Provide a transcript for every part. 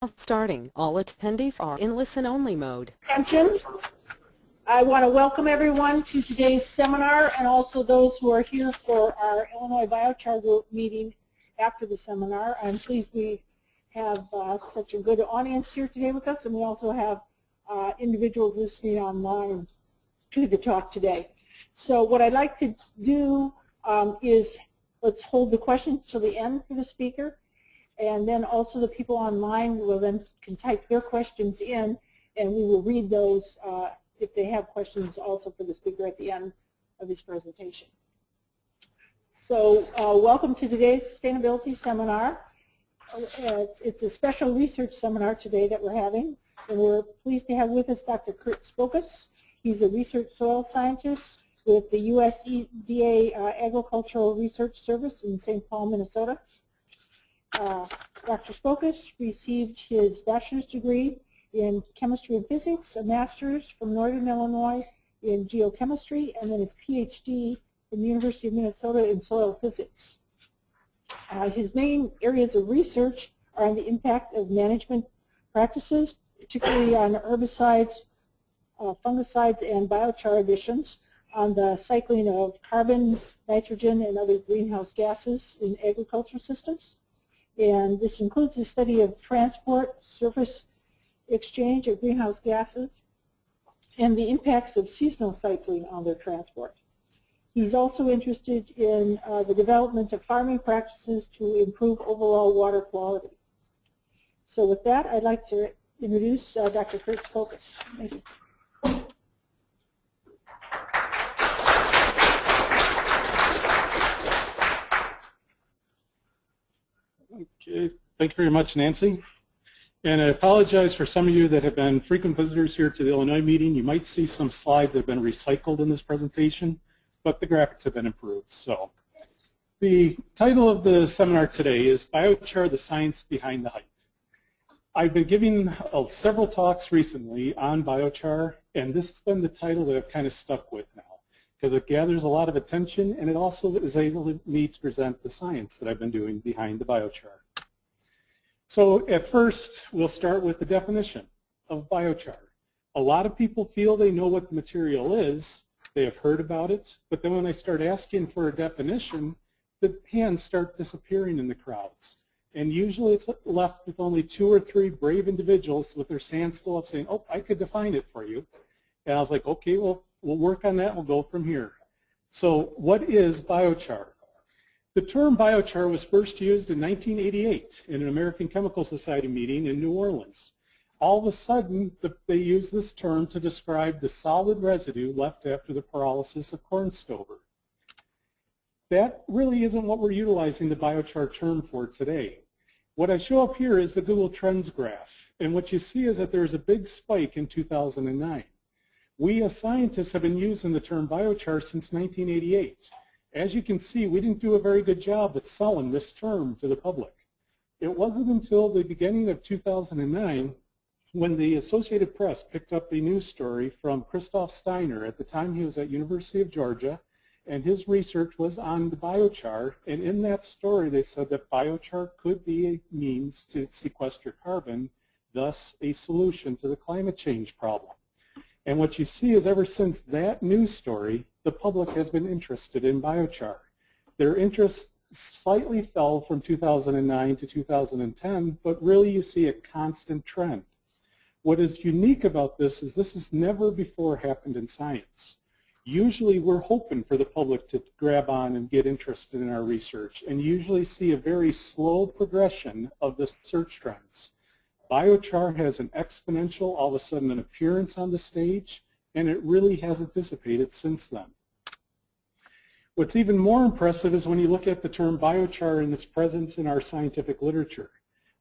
Starting, all attendees are in listen-only mode. Attention. I want to welcome everyone to today's seminar and also those who are here for our Illinois Biochar Group meeting after the seminar. I'm pleased we have such a good audience here today with us, and we also have individuals listening online to the talk today. So what I'd like to do is let's hold the questions till the end for the speaker. And then also the people online will then can type their questions in, and we will read those if they have questions also for the speaker at the end of his presentation. So welcome to today's sustainability seminar. It's a special research seminar today that we're having, and we're pleased to have with us Dr. Kurt Spokas. He's a research soil scientist with the USDA Agricultural Research Service in St. Paul, Minnesota. Dr. Spokas received his bachelor's degree in chemistry and physics, a master's from Northern Illinois in geochemistry, and then his PhD from the University of Minnesota in soil physics. His main areas of research are on the impact of management practices, particularly on herbicides, fungicides, and biochar additions, on the cycling of carbon, nitrogen, and other greenhouse gases in agricultural systems. And this includes the study of transport, surface exchange of greenhouse gases, and the impacts of seasonal cycling on their transport. He's also interested in the development of farming practices to improve overall water quality. So with that, I'd like to introduce Dr. Kurt Spokas. Thank you. Okay, thank you very much, Nancy. And I apologize for some of you that have been frequent visitors here to the Illinois meeting. You might see some slides that have been recycled in this presentation, but the graphics have been improved. So the title of the seminar today is Biochar, the Science Behind the Hype. I've been giving several talks recently on biochar, and this has been the title that I've kind of stuck with now, because it gathers a lot of attention, and it also is able me to present the science that I've been doing behind the biochar. So at first, we'll start with the definition of biochar. A lot of people feel they know what the material is, they have heard about it, but then when I start asking for a definition, the hands start disappearing in the crowds. And usually it's left with only 2 or 3 brave individuals with their hands still up saying, oh, I could define it for you. And I was like, okay, well, we'll work on that and we'll go from here. So what is biochar? The term biochar was first used in 1988 in an American Chemical Society meeting in New Orleans. All of a sudden, they used this term to describe the solid residue left after the pyrolysis of corn stover. That really isn't what we're utilizing the biochar term for today. What I show up here is the Google Trends graph, and what you see is that there's a big spike in 2009. We as scientists have been using the term biochar since 1988. As you can see, we didn't do a very good job at selling this term to the public. It wasn't until the beginning of 2009 when the Associated Press picked up a news story from Christoph Steiner. At the time he was at University of Georgia, and his research was on the biochar, and in that story they said that biochar could be a means to sequester carbon, thus a solution to the climate change problem. And what you see is ever since that news story, the public has been interested in biochar. Their interest slightly fell from 2009 to 2010, but really you see a constant trend. What is unique about this has never before happened in science. Usually we're hoping for the public to grab on and get interested in our research, and usually see a very slow progression of the search trends. Biochar has an exponential, all of a sudden, an appearance on the stage, and it really hasn't dissipated since then. What's even more impressive is when you look at the term biochar and its presence in our scientific literature.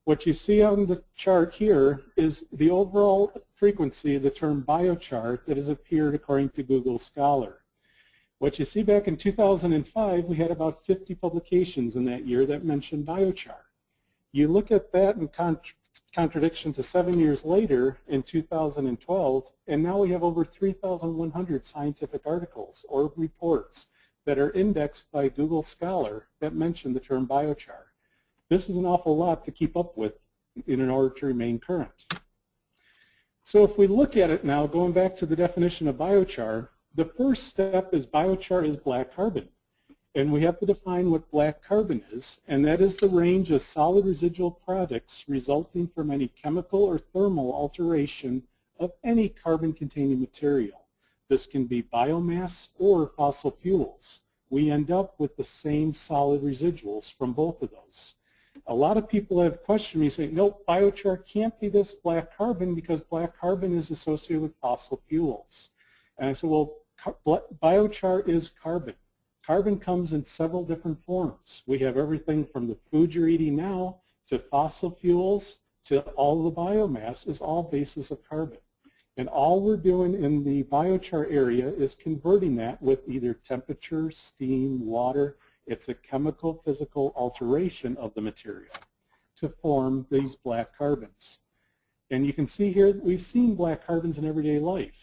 What you see on the chart here is the overall frequency of the term biochar that has appeared according to Google Scholar. What you see back in 2005, we had about 50 publications in that year that mentioned biochar. You look at that in contradiction to 7 years later in 2012, and now we have over 3,100 scientific articles or reports that are indexed by Google Scholar that mention the term biochar. This is an awful lot to keep up with in order to remain current. So if we look at it now, going back to the definition of biochar, the first step is biochar is black carbon. And we have to define what black carbon is, and that is the range of solid residual products resulting from any chemical or thermal alteration of any carbon-containing material. This can be biomass or fossil fuels. We end up with the same solid residuals from both of those. A lot of people have questioned me saying, no, biochar can't be this black carbon because black carbon is associated with fossil fuels. And I said, well, biochar is carbon. Carbon comes in several different forms. We have everything from the food you're eating now to fossil fuels to all the biomass is all bases of carbon. And all we're doing in the biochar area is converting that with either temperature, steam, water. It's a chemical, physical alteration of the material to form these black carbons. And you can see here that we've seen black carbons in everyday life.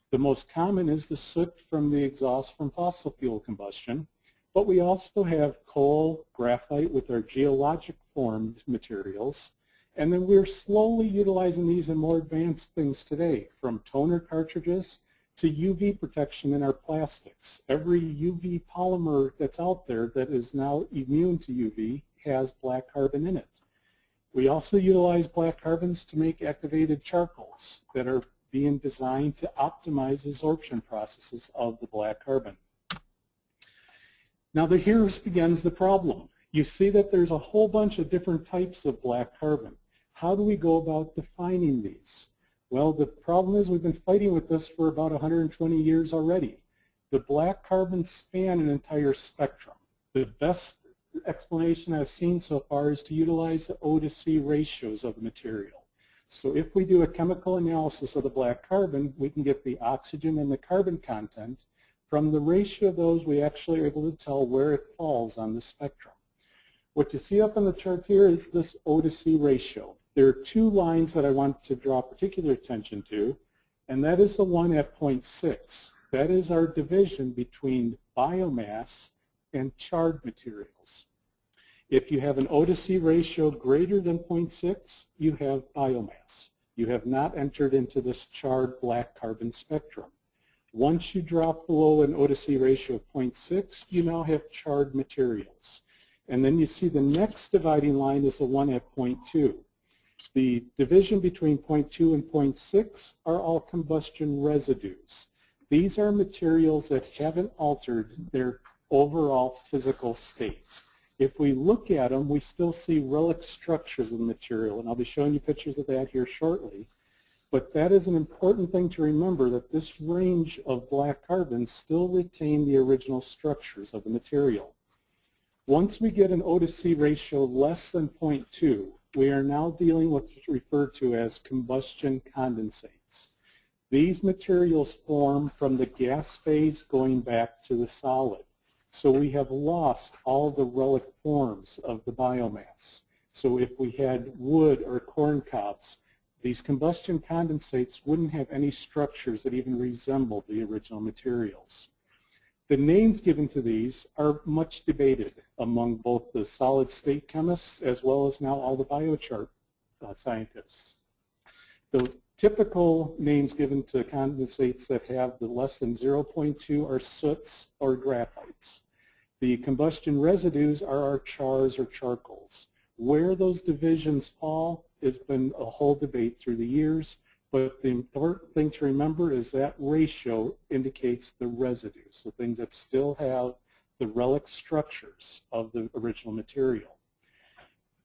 The most common is the soot from the exhaust from fossil fuel combustion, but we also have coal, graphite with our geologic formed materials, and then we're slowly utilizing these in more advanced things today, from toner cartridges to UV protection in our plastics. Every UV polymer that's out there that is now immune to UV has black carbon in it. We also utilize black carbons to make activated charcoals that are being designed to optimize the sorption processes of the black carbon. Now here begins the problem. You see that there's a whole bunch of different types of black carbon. How do we go about defining these? Well, the problem is we've been fighting with this for about 120 years already. The black carbons span an entire spectrum. The best explanation I've seen so far is to utilize the O to C ratios of the material. So if we do a chemical analysis of the black carbon, we can get the oxygen and the carbon content. From the ratio of those, we actually are able to tell where it falls on the spectrum. What you see up on the chart here is this O to C ratio. There are two lines that I want to draw particular attention to, and that is the one at 0.6. That is our division between biomass and charred materials. If you have an O to C ratio greater than 0.6, you have biomass. You have not entered into this charred black carbon spectrum. Once you drop below an O to C ratio of 0.6, you now have charred materials. And then you see the next dividing line is the one at 0.2. The division between 0.2 and 0.6 are all combustion residues. These are materials that haven't altered their overall physical state. If we look at them, we still see relic structures of the material, and I'll be showing you pictures of that here shortly. But that is an important thing to remember, that this range of black carbons still retain the original structures of the material. Once we get an O to C ratio less than 0.2, we are now dealing with what's referred to as combustion condensates. These materials form from the gas phase going back to the solid. So we have lost all the relic forms of the biomass. So if we had wood or corn cobs, these combustion condensates wouldn't have any structures that even resemble the original materials. The names given to these are much debated among both the solid state chemists as well as now all the biochar scientists. The typical names given to condensates that have the less than 0.2 are soots or graphites. The combustion residues are our chars or charcoals. Where those divisions fall has been a whole debate through the years, but the important thing to remember is that ratio indicates the residues, the things that still have the relic structures of the original material.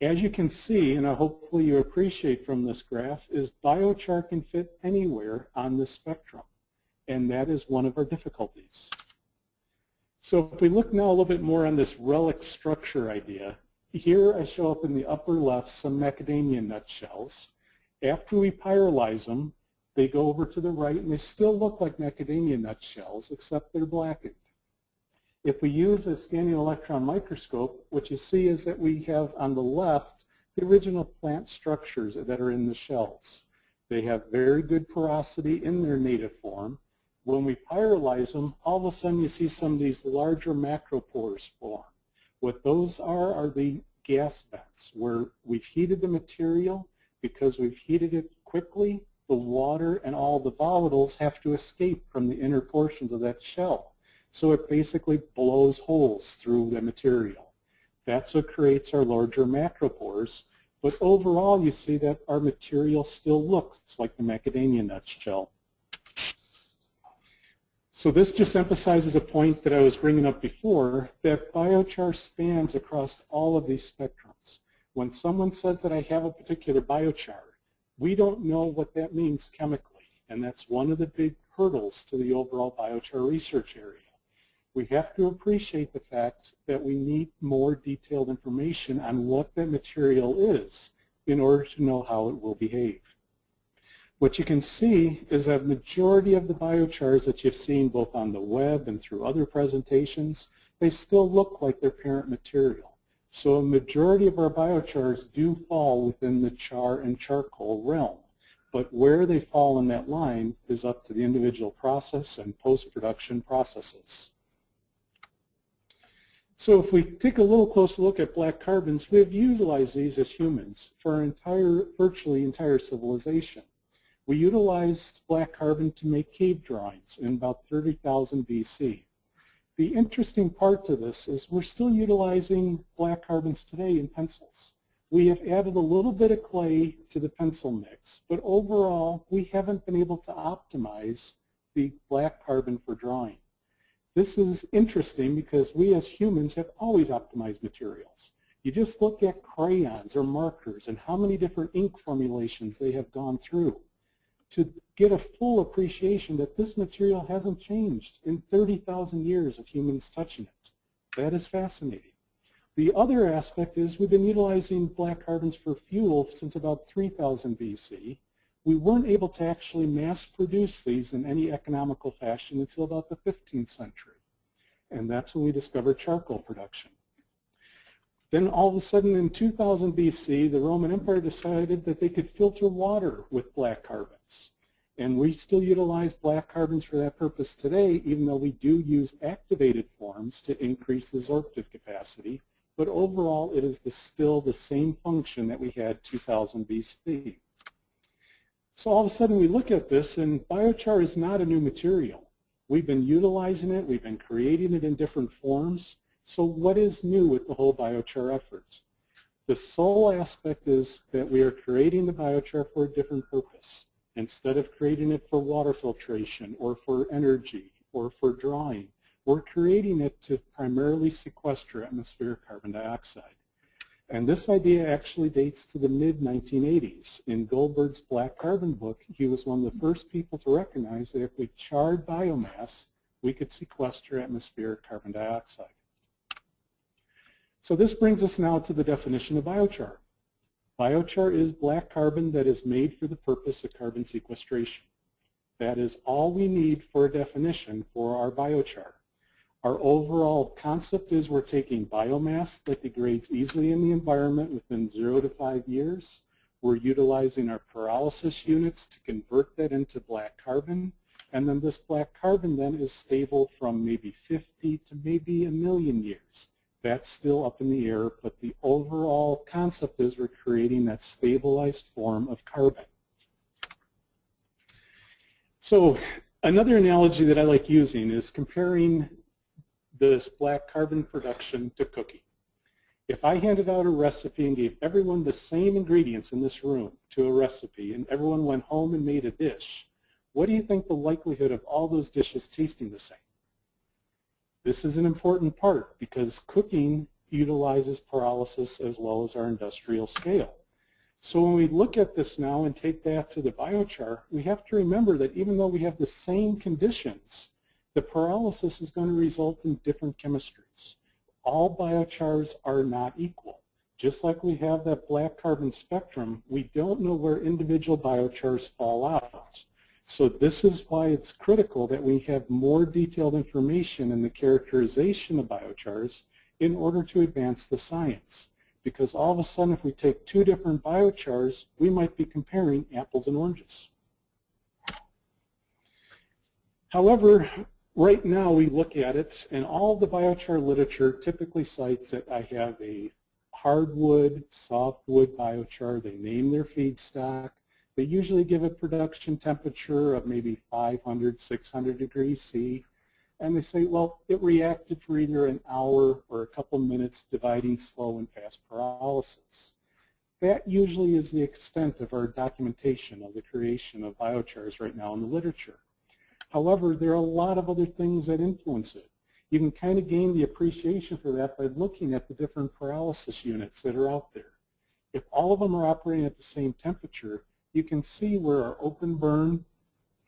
As you can see, and hopefully you appreciate from this graph, is biochar can fit anywhere on the spectrum, and that is one of our difficulties. So if we look now a little bit more on this relic structure idea, here I show up in the upper left some macadamia nut shells. After we pyrolyze them, they go over to the right and they still look like macadamia nut shells, except they're blackened. If we use a scanning electron microscope, what you see is that we have on the left the original plant structures that are in the shells. They have very good porosity in their native form. When we pyrolyze them, all of a sudden you see some of these larger macropores form. What those are the gas vents, where we've heated the material, because we've heated it quickly, the water and all the volatiles have to escape from the inner portions of that shell. So it basically blows holes through the material. That's what creates our larger macropores. But overall, you see that our material still looks like the macadamia nut shell. So this just emphasizes a point that I was bringing up before, that biochar spans across all of these spectrums. When someone says that I have a particular biochar, we don't know what that means chemically, and that's one of the big hurdles to the overall biochar research area. We have to appreciate the fact that we need more detailed information on what that material is in order to know how it will behave. What you can see is that majority of the biochars that you've seen both on the web and through other presentations, they still look like their parent material. So a majority of our biochars do fall within the char and charcoal realm. But where they fall in that line is up to the individual process and post-production processes. So if we take a little closer look at black carbons, we have utilized these as humans for our virtually entire civilization. We utilized black carbon to make cave drawings in about 30,000 BC. The interesting part to this is we're still utilizing black carbons today in pencils. We have added a little bit of clay to the pencil mix, but overall we haven't been able to optimize the black carbon for drawing. This is interesting because we as humans have always optimized materials. You just look at crayons or markers and how many different ink formulations they have gone through to get a full appreciation that this material hasn't changed in 30,000 years of humans touching it. That is fascinating. The other aspect is we've been utilizing black carbons for fuel since about 3000 BC. We weren't able to actually mass produce these in any economical fashion until about the 15th century. And that's when we discovered charcoal production. Then all of a sudden in 2000 BC, the Roman Empire decided that they could filter water with black carbons. And we still utilize black carbons for that purpose today, even though we do use activated forms to increase the absorptive capacity. But overall, it is still the same function that we had 2000 BC. So all of a sudden we look at this, and biochar is not a new material. We've been utilizing it, we've been creating it in different forms. So what is new with the whole biochar effort? The sole aspect is that we are creating the biochar for a different purpose. Instead of creating it for water filtration or for energy or for drying, we're creating it to primarily sequester atmospheric carbon dioxide. And this idea actually dates to the mid-1980s. In Goldberg's Black Carbon book, he was one of the first people to recognize that if we charred biomass, we could sequester atmospheric carbon dioxide. So this brings us now to the definition of biochar. Biochar is black carbon that is made for the purpose of carbon sequestration. That is all we need for a definition for our biochar. Our overall concept is we're taking biomass that degrades easily in the environment within 0 to 5 years. We're utilizing our pyrolysis units to convert that into black carbon. And then this black carbon then is stable from maybe 50 to maybe 1,000,000 years. That's still up in the air, but the overall concept is we're creating that stabilized form of carbon. So another analogy that I like using is comparing this black carbon production to cooking. If I handed out a recipe and gave everyone the same ingredients in this room to a recipe and everyone went home and made a dish, what do you think the likelihood of all those dishes tasting the same? This is an important part because cooking utilizes pyrolysis as well as our industrial scale. So when we look at this now and take that to the biochar, we have to remember that even though we have the same conditions, the pyrolysis is going to result in different chemistries. All biochars are not equal. Just like we have that black carbon spectrum, we don't know where individual biochars fall out. So this is why it's critical that we have more detailed information in the characterization of biochars in order to advance the science. Because all of a sudden, if we take two different biochars, we might be comparing apples and oranges. However, right now we look at it, and all the biochar literature typically cites that I have a hardwood, softwood biochar. They name their feedstock. They usually give a production temperature of maybe 500, 600 degrees C. And they say, well, it reacted for either an hour or a couple minutes, dividing slow and fast pyrolysis. That usually is the extent of our documentation of the creation of biochars right now in the literature. However, there are a lot of other things that influence it. You can kind of gain the appreciation for that by looking at the different pyrolysis units that are out there. If all of them are operating at the same temperature, you can see where our open burn,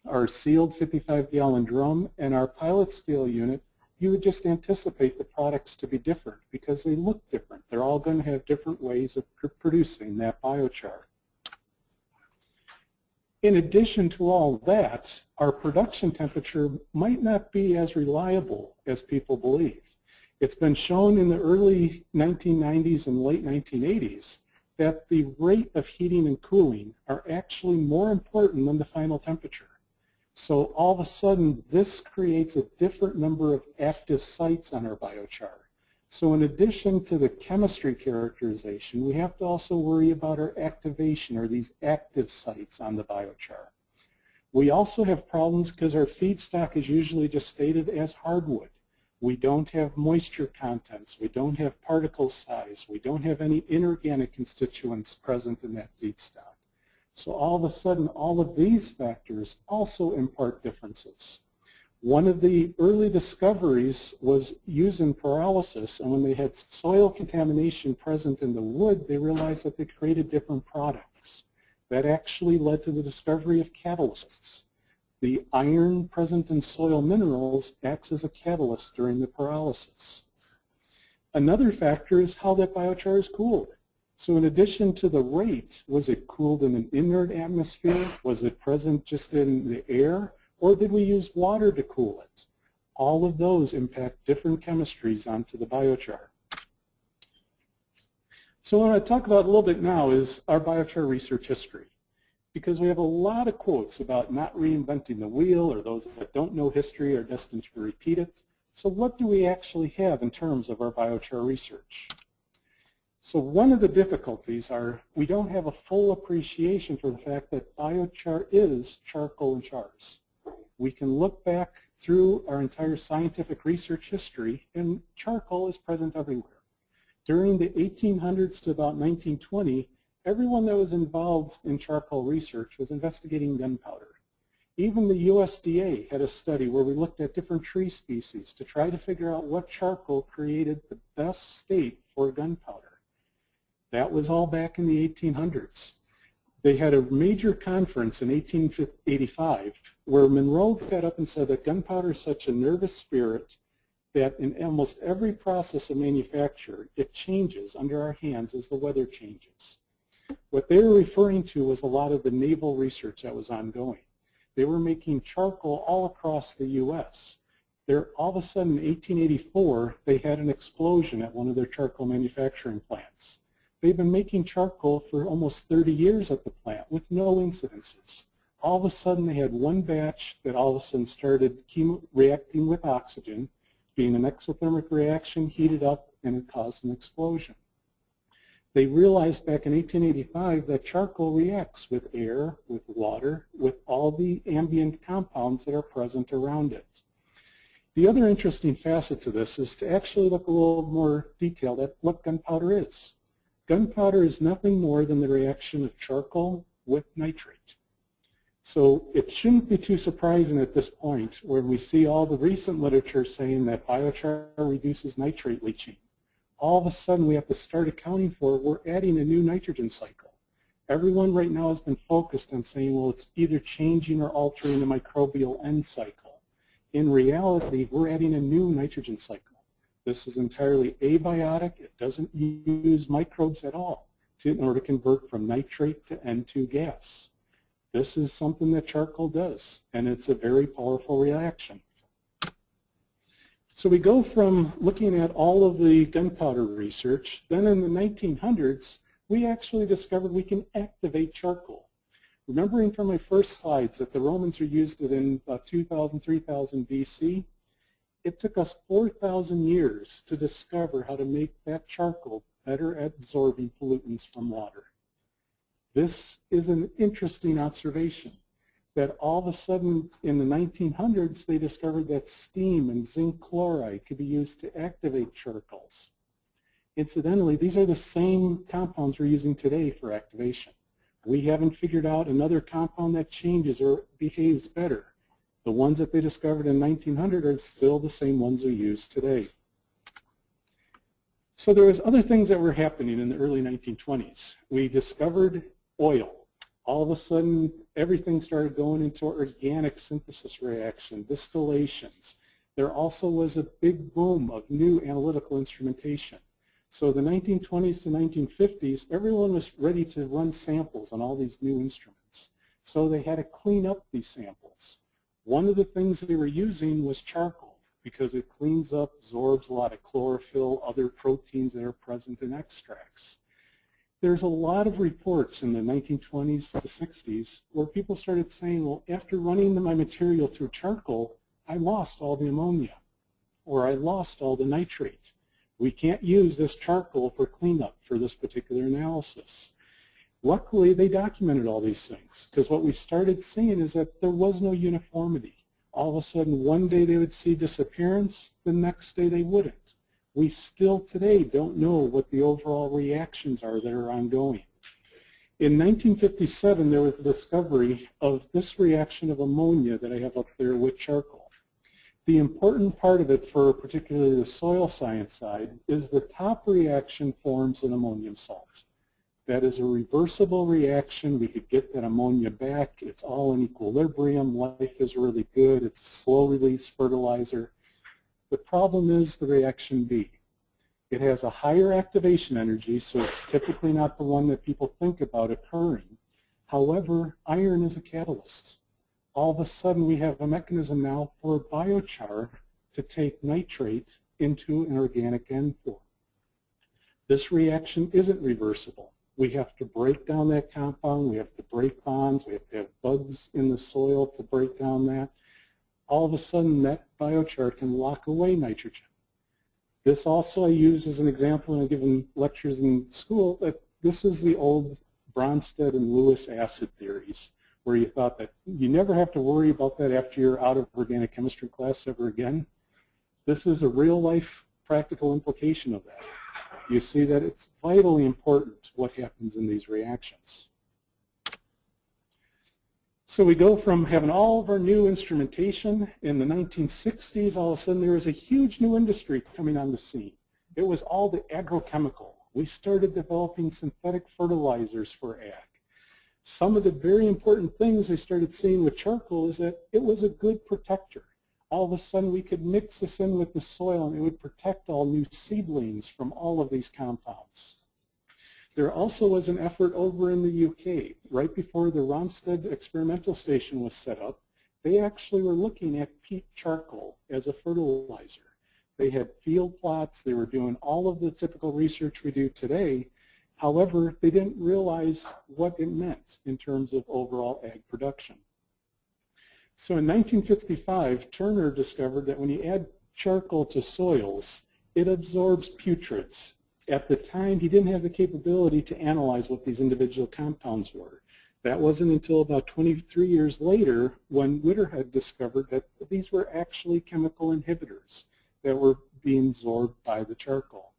our sealed 55-gallon drum, and our pilot scale unit, you would just anticipate the products to be different because they look different. They're all going to have different ways of producing that biochar. In addition to all that, our production temperature might not be as reliable as people believe. It's been shown in the early 1990s and late 1980s that the rate of heating and cooling are actually more important than the final temperature. So all of a sudden, this creates a different number of active sites on our biochar. So in addition to the chemistry characterization, we have to also worry about our activation, or these active sites on the biochar. We also have problems because our feedstock is usually just stated as hardwood. We don't have moisture contents. We don't have particle size. We don't have any inorganic constituents present in that feedstock. So all of a sudden, all of these factors also impart differences. One of the early discoveries was using pyrolysis, and when they had soil contamination present in the wood, they realized that they created different products. That actually led to the discovery of catalysts. The iron present in soil minerals acts as a catalyst during the pyrolysis. Another factor is how that biochar is cooled. So in addition to the rate, was it cooled in an inert atmosphere? Was it present just in the air? Or did we use water to cool it? All of those impact different chemistries onto the biochar. So what I want to talk about a little bit now is our biochar research history, because we have a lot of quotes about not reinventing the wheel, or those that don't know history are destined to repeat it. So what do we actually have in terms of our biochar research? So one of the difficulties are we don't have a full appreciation for the fact that biochar is charcoal and chars. We can look back through our entire scientific research history, and charcoal is present everywhere. During the 1800s to about 1920, everyone that was involved in charcoal research was investigating gunpowder. Even the USDA had a study where we looked at different tree species to try to figure out what charcoal created the best state for gunpowder. That was all back in the 1800s. They had a major conference in 1885 where Monroe got up and said that gunpowder is such a nervous spirit that in almost every process of manufacture, it changes under our hands as the weather changes. What they were referring to was a lot of the naval research that was ongoing. They were making charcoal all across the U.S. All of a sudden, in 1884, they had an explosion at one of their charcoal manufacturing plants. They've been making charcoal for almost 30 years at the plant with no incidences. All of a sudden, they had one batch that all of a sudden started reacting with oxygen, being an exothermic reaction, heated up, and it caused an explosion. They realized back in 1885 that charcoal reacts with air, with water, with all the ambient compounds that are present around it. The other interesting facet to this is to actually look a little more detailed at what gunpowder is. Gunpowder is nothing more than the reaction of charcoal with nitrate. So it shouldn't be too surprising at this point where we see all the recent literature saying that biochar reduces nitrate leaching. All of a sudden we have to start accounting for we're adding a new nitrogen cycle. Everyone right now has been focused on saying, well, it's either changing or altering the microbial end cycle. In reality, we're adding a new nitrogen cycle. This is entirely abiotic. It doesn't use microbes at all in order to convert from nitrate to N2 gas. This is something that charcoal does, and it's a very powerful reaction. So we go from looking at all of the gunpowder research, then in the 1900s, we actually discovered we can activate charcoal. Remembering from my first slides that the Romans used it in about 2000, 3000 BC, it took us 4,000 years to discover how to make that charcoal better at absorbing pollutants from water. This is an interesting observation, that all of a sudden in the 1900s they discovered that steam and zinc chloride could be used to activate charcoals. Incidentally, these are the same compounds we're using today for activation. We haven't figured out another compound that changes or behaves better. The ones that they discovered in 1900 are still the same ones we use today. So there was other things that were happening in the early 1920s. We discovered oil. All of a sudden, everything started going into organic synthesis reaction, distillations. There also was a big boom of new analytical instrumentation. So the 1920s to 1950s, everyone was ready to run samples on all these new instruments. So they had to clean up these samples. One of the things they were using was charcoal because it cleans up, absorbs a lot of chlorophyll, other proteins that are present in extracts. There's a lot of reports in the 1920s to 60s where people started saying, well, after running my material through charcoal, I lost all the ammonia, or I lost all the nitrate. We can't use this charcoal for cleanup for this particular analysis. Luckily, they documented all these things, because what we started seeing is that there was no uniformity. All of a sudden, one day they would see disappearance, the next day they wouldn't. We still today don't know what the overall reactions are that are ongoing. In 1957, there was the discovery of this reaction of ammonia that I have up there with charcoal. The important part of it for particularly the soil science side is the top reaction forms an ammonium salt. That is a reversible reaction. We could get that ammonia back. It's all in equilibrium. Life is really good. It's a slow release fertilizer. The problem is the reaction B. It has a higher activation energy, so it's typically not the one that people think about occurring. However, iron is a catalyst. All of a sudden we have a mechanism now for biochar to take nitrate into an organic end form. This reaction isn't reversible. We have to break down that compound. We have to break bonds. We have to have bugs in the soil to break down that. All of a sudden that biochar can lock away nitrogen. This also I use as an example when I'm giving lectures in school, that this is the old Bronsted and Lewis acid theories, where you thought that you never have to worry about that after you're out of organic chemistry class ever again. This is a real life practical implication of that. You see that it's vitally important what happens in these reactions. So we go from having all of our new instrumentation in the 1960s, all of a sudden there was a huge new industry coming on the scene. It was all the agrochemical. We started developing synthetic fertilizers for ag. Some of the very important things they started seeing with charcoal is that it was a good protector. All of a sudden we could mix this in with the soil and it would protect all new seedlings from all of these compounds. There also was an effort over in the UK, right before the Ronsted experimental station was set up. They actually were looking at peat charcoal as a fertilizer. They had field plots, they were doing all of the typical research we do today. However, they didn't realize what it meant in terms of overall ag production. So in 1955, Turner discovered that when you add charcoal to soils, it absorbs putrids. At the time, he didn't have the capability to analyze what these individual compounds were. That wasn't until about 23 years later when Whitterhead discovered that these were actually chemical inhibitors that were being absorbed by the charcoal.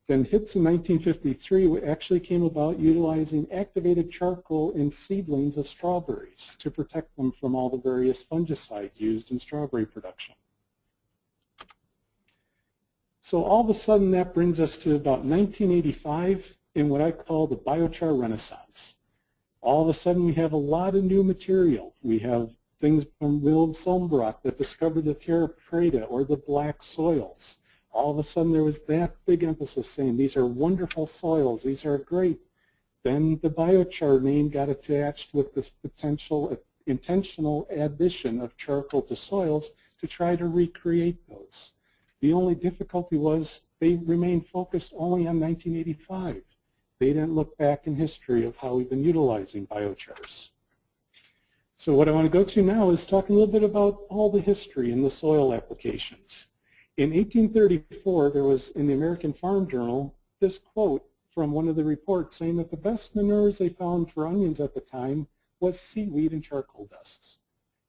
Then HITS in 1953 actually came about utilizing activated charcoal in seedlings of strawberries to protect them from all the various fungicides used in strawberry production. So all of a sudden that brings us to about 1985 in what I call the biochar renaissance. All of a sudden we have a lot of new material. We have things from Willem Sombrock that discovered the terra preta or the black soils. All of a sudden there was that big emphasis saying these are wonderful soils, these are great. Then the biochar name got attached with this potential intentional addition of charcoal to soils to try to recreate those. The only difficulty was they remained focused only on 1985. They didn't look back in history of how we've been utilizing biochars. So what I want to go to now is talk a little bit about all the history in the soil applications. In 1834, there was in the American Farm Journal this quote from one of the reports saying that the best manures they found for onions at the time was seaweed and charcoal dusts.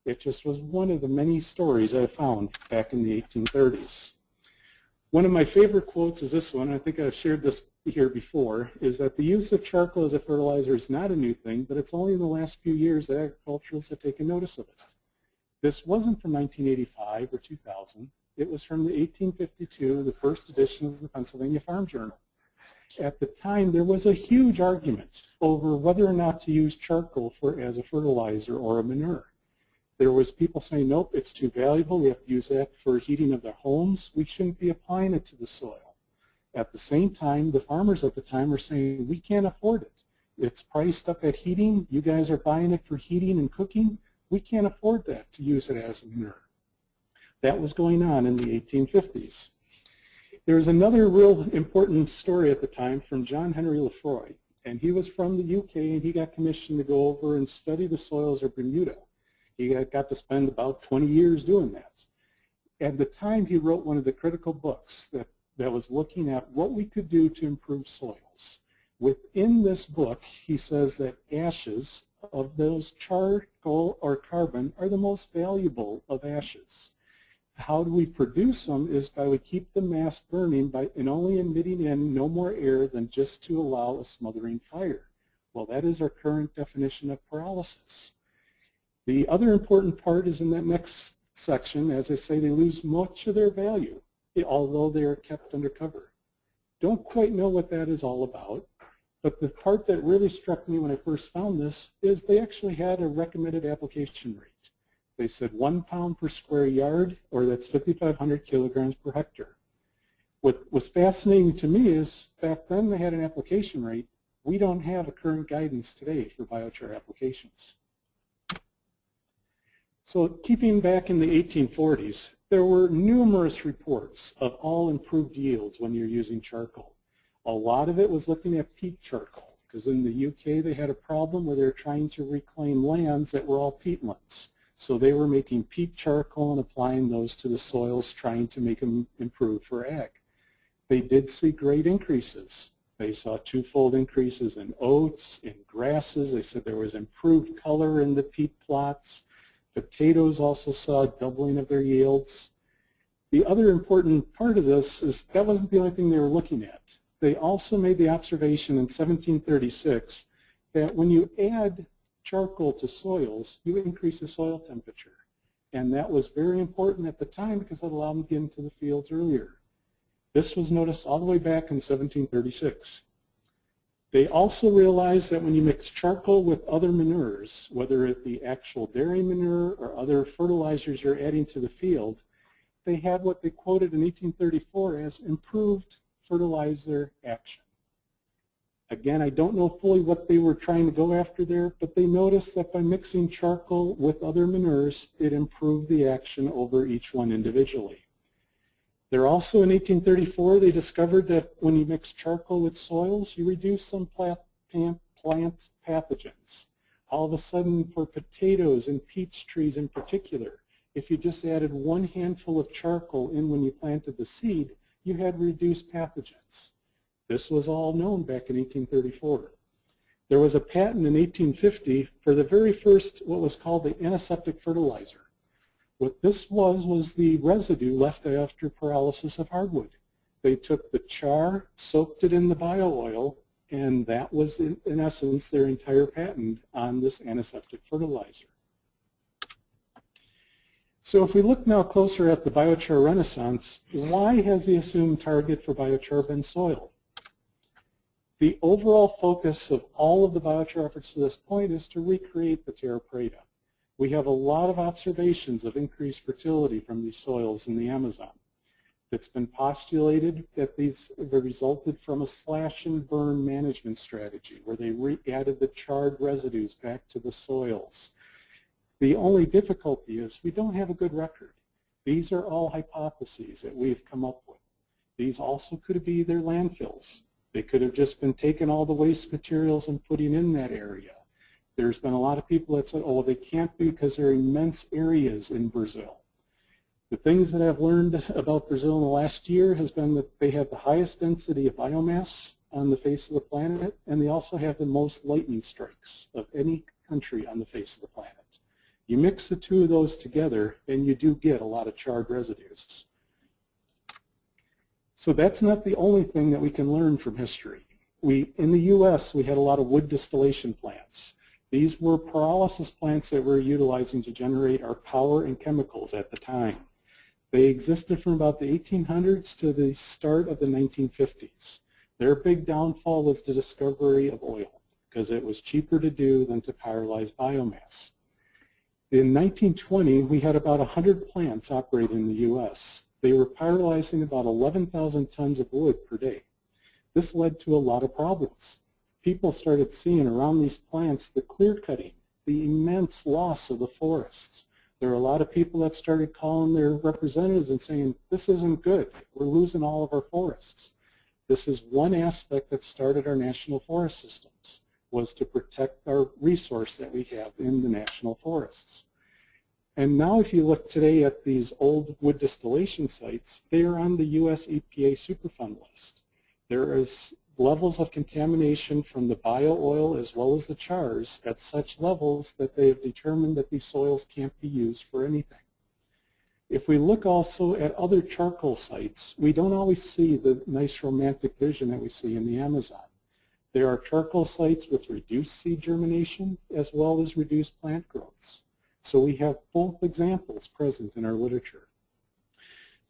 It just was one of the many stories I found back in the 1830s. One of my favorite quotes is this one. I think I've shared this here before, is that the use of charcoal as a fertilizer is not a new thing, but it's only in the last few years that agriculturalists have taken notice of it. This wasn't from 1985 or 2000. It was from the 1852, the first edition of the Pennsylvania Farm Journal. At the time, there was a huge argument over whether or not to use charcoal as a fertilizer or a manure. There was people saying, nope, it's too valuable. We have to use that for heating of their homes. We shouldn't be applying it to the soil. At the same time, the farmers at the time were saying, we can't afford it. It's priced up at heating. You guys are buying it for heating and cooking. We can't afford that to use it as a manure. That was going on in the 1850s. There was another real important story at the time from John Henry Lefroy, and he was from the UK, and he got commissioned to go over and study the soils of Bermuda. He got to spend about 20 years doing that. At the time, he wrote one of the critical books that was looking at what we could do to improve soils. Within this book, he says that ashes of those charcoal or carbon are the most valuable of ashes. How do we produce them is by we keep the mass burning and only emitting in no more air than just to allow a smothering fire. Well, that is our current definition of pyrolysis. The other important part is in that next section. As I say, they lose much of their value, although they are kept under cover. Don't quite know what that is all about, but the part that really struck me when I first found this is they actually had a recommended application rate. They said 1 pound per square yard, or that's 5,500 kilograms per hectare. What was fascinating to me is back then they had an application rate. We don't have a current guidance today for biochar applications. So keeping back in the 1840s, there were numerous reports of all improved yields when you're using charcoal. A lot of it was looking at peat charcoal, because in the UK they had a problem where they were trying to reclaim lands that were all peatlands. So they were making peat charcoal and applying those to the soils, trying to make them improve for ag. They did see great increases. They saw twofold increases in oats, in grasses. They said there was improved color in the peat plots. Potatoes also saw a doubling of their yields. The other important part of this is that wasn't the only thing they were looking at. They also made the observation in 1736 that when you add charcoal to soils, you increase the soil temperature. And that was very important at the time because it allowed them to get into the fields earlier. This was noticed all the way back in 1736. They also realized that when you mix charcoal with other manures, whether it be actual dairy manure or other fertilizers you're adding to the field, they had what they quoted in 1834 as improved fertilizer action. Again, I don't know fully what they were trying to go after there, but they noticed that by mixing charcoal with other manures, it improved the action over each one individually. There also in 1834, they discovered that when you mix charcoal with soils, you reduce some plant pathogens. All of a sudden, for potatoes and peach trees in particular, if you just added 1 handful of charcoal in when you planted the seed, you had reduced pathogens. This was all known back in 1834. There was a patent in 1850 for the very first, what was called the antiseptic fertilizer. What this was the residue left after pyrolysis of hardwood. They took the char, soaked it in the bio-oil, and that was, in essence, their entire patent on this antiseptic fertilizer. So if we look now closer at the biochar renaissance, why has the assumed target for biochar been soil? The overall focus of all of the biochar efforts to this point is to recreate the terra preta. We have a lot of observations of increased fertility from these soils in the Amazon. It's been postulated that these have resulted from a slash and burn management strategy where they added the charred residues back to the soils. The only difficulty is we don't have a good record. These are all hypotheses that we've come up with. These also could be their landfills. They could have just been taking all the waste materials and putting in that area. There's been a lot of people that said, oh, they can't be because there are immense areas in Brazil. The things that I've learned about Brazil in the last year has been that they have the highest density of biomass on the face of the planet, and they also have the most lightning strikes of any country on the face of the planet. You mix the two of those together, and you do get a lot of charred residues. So that's not the only thing that we can learn from history. In the U.S., we had a lot of wood distillation plants. These were pyrolysis plants that we're utilizing to generate our power and chemicals at the time. They existed from about the 1800s to the start of the 1950s. Their big downfall was the discovery of oil, because it was cheaper to do than to pyrolyze biomass. In 1920, we had about 100 plants operating in the U.S. They were pyrolyzing about 11,000 tons of wood per day. This led to a lot of problems. People started seeing around these plants the clear cutting, the immense loss of the forests. There were a lot of people that started calling their representatives and saying, this isn't good, we're losing all of our forests. This is one aspect that started our national forest systems, was to protect our resource that we have in the national forests. And now if you look today at these old wood distillation sites, they are on the US EPA Superfund list. There is levels of contamination from the bio-oil as well as the chars at such levels that they have determined that these soils can't be used for anything. If we look also at other charcoal sites, we don't always see the nice romantic vision that we see in the Amazon. There are charcoal sites with reduced seed germination as well as reduced plant growths. So we have both examples present in our literature.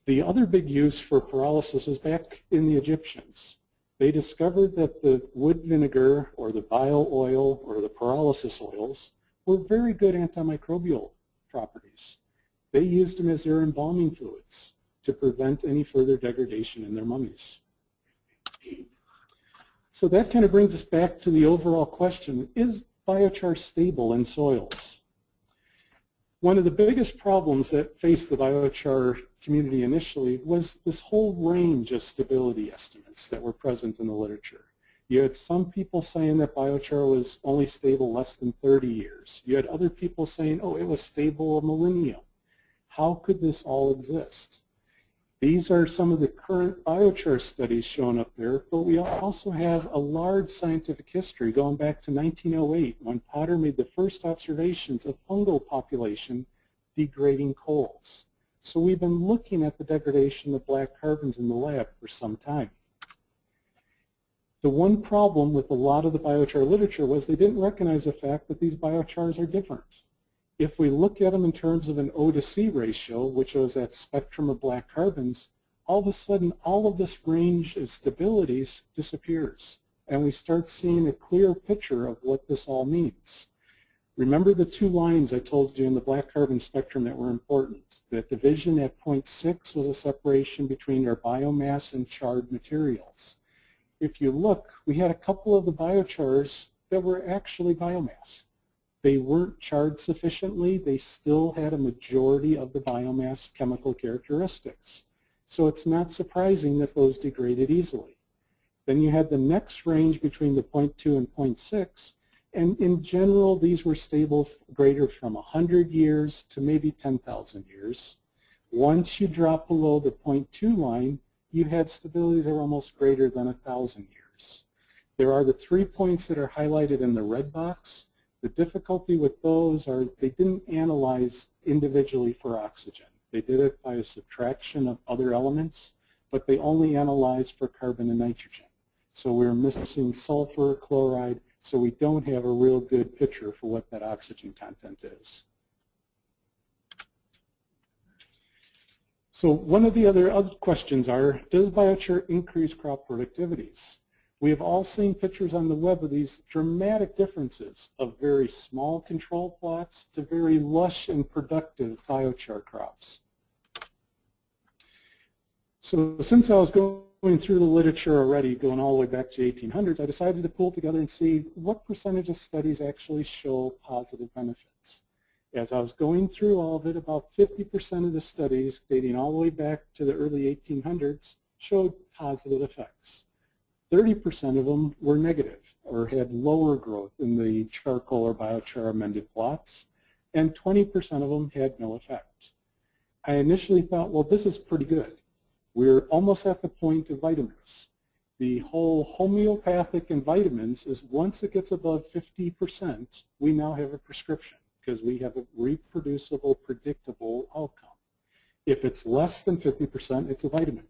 The other big use for pyrolysis was back in the Egyptians. They discovered that the wood vinegar or the bio-oil or the pyrolysis oils were very good antimicrobial properties. They used them as their embalming fluids to prevent any further degradation in their mummies. So that kind of brings us back to the overall question, is biochar stable in soils? One of the biggest problems that faced the biochar community initially was this whole range of stability estimates that were present in the literature. You had some people saying that biochar was only stable less than 30 years. You had other people saying, oh, it was stable a millennium. How could this all exist? These are some of the current biochar studies shown up there, but we also have a large scientific history going back to 1908 when Potter made the first observations of fungal population degrading coals. So we've been looking at the degradation of black carbons in the lab for some time. The one problem with a lot of the biochar literature was they didn't recognize the fact that these biochars are different. If we look at them in terms of an O to C ratio, which was that spectrum of black carbons, all of a sudden all of this range of stabilities disappears. And we start seeing a clear picture of what this all means. Remember the two lines I told you in the black carbon spectrum that were important. That division at 0.6 was a separation between our biomass and charred materials. If you look, we had a couple of the biochars that were actually biomass. They weren't charred sufficiently. They still had a majority of the biomass chemical characteristics. So it's not surprising that those degraded easily. Then you had the next range between the 0.2 and 0.6, and in general these were stable greater from 100 years to maybe 10,000 years. Once you drop below the 0.2 line, you had stabilities that were almost greater than 1,000 years. There are the 3 points that are highlighted in the red box. The difficulty with those are they didn't analyze individually for oxygen. They did it by a subtraction of other elements, but they only analyzed for carbon and nitrogen. So we're missing sulfur, chloride, so we don't have a real good picture for what that oxygen content is. So one of the other questions are, does biochar increase crop productivities? We have all seen pictures on the web of these dramatic differences of very small control plots to very lush and productive biochar crops. So since I was going through the literature already, going all the way back to the 1800s, I decided to pull together and see what percentage of studies actually show positive benefits. As I was going through all of it, about 50% of the studies, dating all the way back to the early 1800s, showed positive effects. 30% of them were negative or had lower growth in the charcoal or biochar amended plots, and 20% of them had no effect. I initially thought, well, this is pretty good. We're almost at the point of vitamins. The whole homeopathic in vitamins is once it gets above 50%, we now have a prescription because we have a reproducible, predictable outcome. If it's less than 50%, it's a vitamin.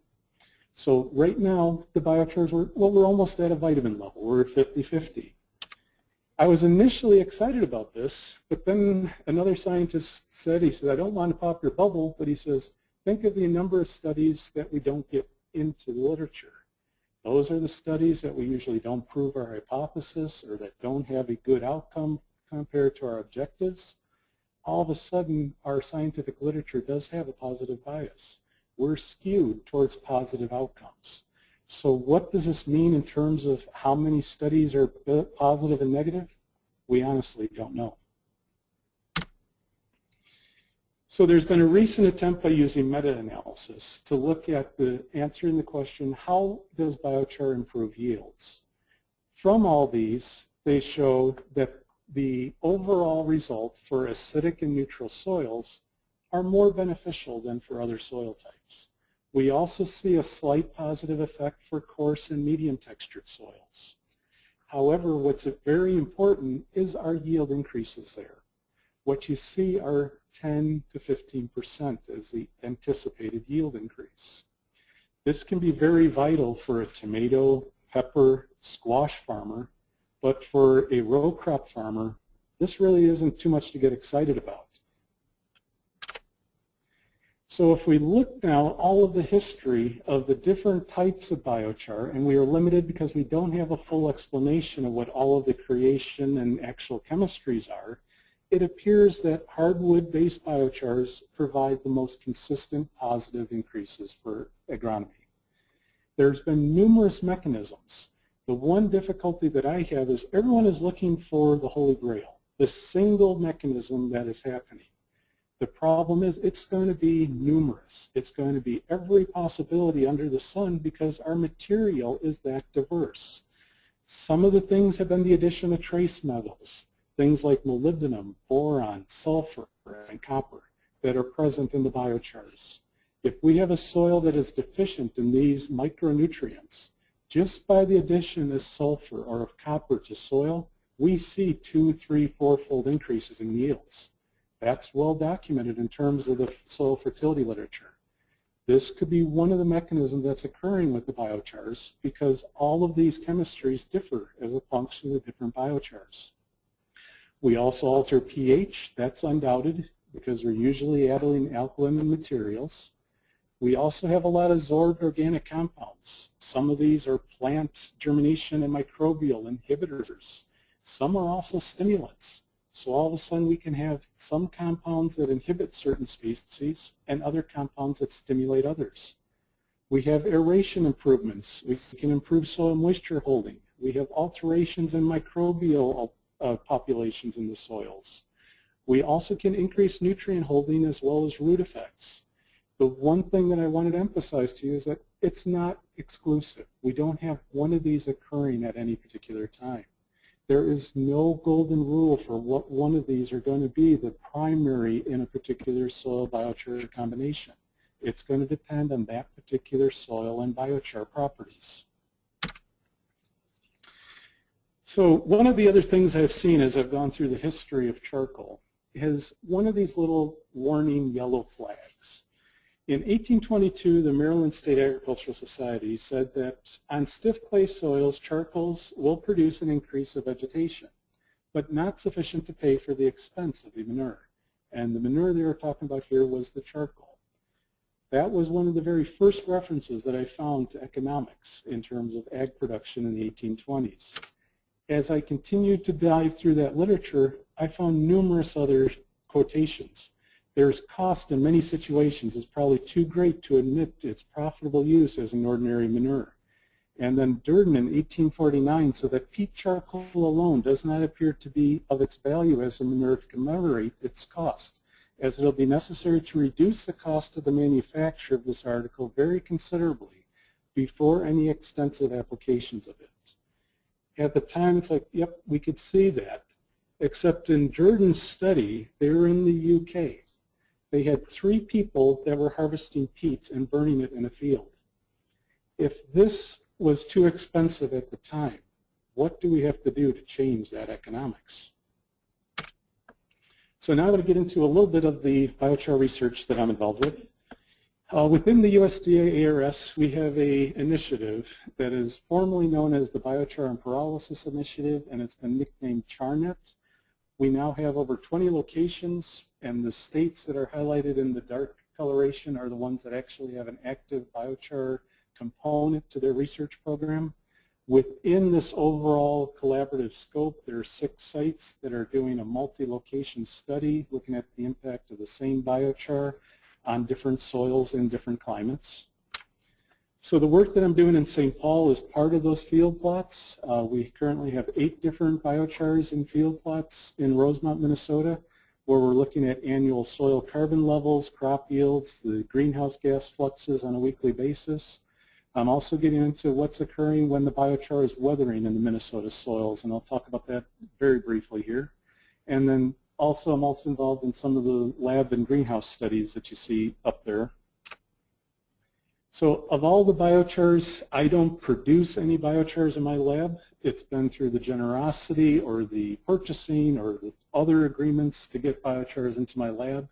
So right now, the biochars, we're almost at a vitamin level. We're at 50-50. I was initially excited about this, but then another scientist said, he said, I don't want to pop your bubble, but he says, think of the number of studies that we don't get into the literature. Those are the studies that we usually don't prove our hypothesis or that don't have a good outcome compared to our objectives. All of a sudden, our scientific literature does have a positive bias. We're skewed towards positive outcomes. So what does this mean in terms of how many studies are positive and negative? We honestly don't know. So there's been a recent attempt by using meta-analysis to look at answering the question, how does biochar improve yields? From all these, they showed that the overall result for acidic and neutral soils are more beneficial than for other soil types. We also see a slight positive effect for coarse and medium textured soils. However, what's very important is our yield increases there. What you see are 10 to 15% as the anticipated yield increase. This can be very vital for a tomato, pepper, squash farmer, but for a row crop farmer, this really isn't too much to get excited about. So if we look now all of the history of the different types of biochar, and we are limited because we don't have a full explanation of what all of the creation and actual chemistries are, it appears that hardwood-based biochars provide the most consistent positive increases for agronomy. There's been numerous mechanisms. The one difficulty that I have is everyone is looking for the Holy Grail, the single mechanism that is happening. The problem is it's going to be numerous. It's going to be every possibility under the sun because our material is that diverse. Some of the things have been the addition of trace metals, things like molybdenum, boron, sulfur, and copper that are present in the biochars. If we have a soil that is deficient in these micronutrients, just by the addition of sulfur or of copper to soil, we see 2-, 3-, 4-fold increases in yields. That's well documented in terms of the soil fertility literature. This could be one of the mechanisms that's occurring with the biochars because all of these chemistries differ as a function of the different biochars. We also alter pH, that's undoubted because we're usually adding alkaline materials. We also have a lot of absorbed organic compounds. Some of these are plant germination and microbial inhibitors. Some are also stimulants. So all of a sudden we can have some compounds that inhibit certain species and other compounds that stimulate others. We have aeration improvements. We can improve soil moisture holding. We have alterations in microbial populations in the soils. We also can increase nutrient holding as well as root effects. The one thing that I wanted to emphasize to you is that it's not exclusive. We don't have one of these occurring at any particular time. There is no golden rule for what one of these are going to be the primary in a particular soil biochar combination. It's going to depend on that particular soil and biochar properties. So one of the other things I've seen as I've gone through the history of charcoal is one of these little warning yellow flags. In 1822, the Maryland State Agricultural Society said that on stiff clay soils, charcoals will produce an increase of vegetation, but not sufficient to pay for the expense of the manure. And the manure they were talking about here was the charcoal. That was one of the very first references that I found to economics in terms of ag production in the 1820s. As I continued to dive through that literature, I found numerous other quotations. There's cost in many situations is probably too great to admit its profitable use as an ordinary manure. And then Durden in 1849 said that peat charcoal alone does not appear to be of its value as a manure to commemorate its cost, as it will be necessary to reduce the cost of the manufacture of this article very considerably before any extensive applications of it. At the time, it's like, yep, we could see that, except in Durden's study, they were in the UK. they had 3 people that were harvesting peat and burning it in a field. If this was too expensive at the time, what do we have to do to change that economics? So now I'm going to get into a little bit of the biochar research that I'm involved with. Within the USDA-ARS, we have an initiative that is formally known as the Biochar and Pyrolysis Initiative, and it's been nicknamed CharNet. We now have over 20 locations, and the states that are highlighted in the dark coloration are the ones that actually have an active biochar component to their research program. Within this overall collaborative scope, there are 6 sites that are doing a multi-location study looking at the impact of the same biochar on different soils in different climates. So the work that I'm doing in St. Paul is part of those field plots. We currently have 8 different biochars in field plots in Rosemont, Minnesota, where we're looking at annual soil carbon levels, crop yields, the greenhouse gas fluxes on a weekly basis. I'm also getting into what's occurring when the biochar is weathering in the Minnesota soils, and I'll talk about that very briefly here. And then also, I'm also involved in some of the lab and greenhouse studies that you see up there. So of all the biochars, I don't produce any biochars in my lab. It's been through the generosity or the purchasing or the other agreements to get biochars into my lab.